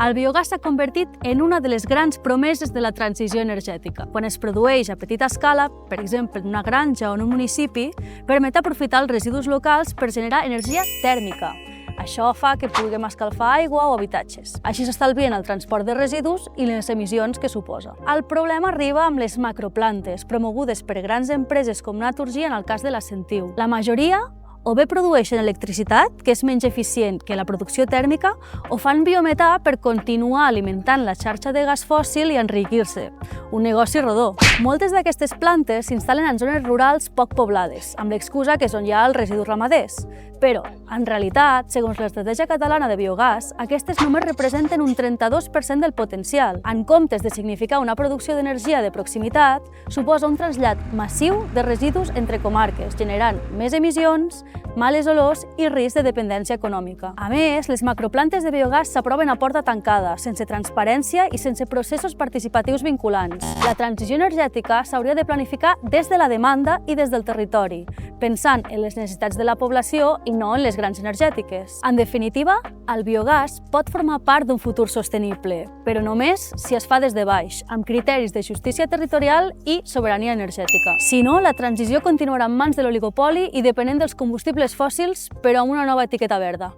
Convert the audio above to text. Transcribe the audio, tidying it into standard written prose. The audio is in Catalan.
El biogàs s'ha convertit en una de les grans promeses de la transició energètica. Quan es produeix a petita escala, per exemple en una granja o en un municipi, permet aprofitar els residus locals per generar energia tèrmica. Això fa que puguem escalfar aigua o habitatges. Així s'estalvien el transport de residus i les emissions que suposa. El problema arriba amb les macroplantes, promogudes per grans empreses com Naturgy en el cas de la Sentiu. La majoria o bé produeixen electricitat, que és menys eficient que la producció tèrmica, o fan biometà per continuar alimentant la xarxa de gas fòssil i enriquir-se. Un negoci rodó. Moltes d'aquestes plantes s'instal·len en zones rurals poc poblades, amb l'excusa que és on hi ha els residus ramaders. Però, en realitat, segons l'Estratègia Catalana de Biogàs, aquestes només representen un 32% del potencial. En comptes de significar una producció d'energia de proximitat, suposa un trasllat massiu de residus entre comarques, generant més emissions, males olors i risc de dependència econòmica. A més, les macroplantes de biogàs s'aproven a porta tancada, sense transparència i sense processos participatius vinculants. La transició energètica s'hauria de planificar des de la demanda i des del territori, pensant en les necessitats de la població i no en les grans energètiques. En definitiva, el biogàs pot formar part d'un futur sostenible, però només si es fa des de baix, amb criteris de justícia territorial i sobirania energètica. Si no, la transició continuarà en mans de l'oligopoli i depenent dels combustibles fòssils, però amb una nova etiqueta verda.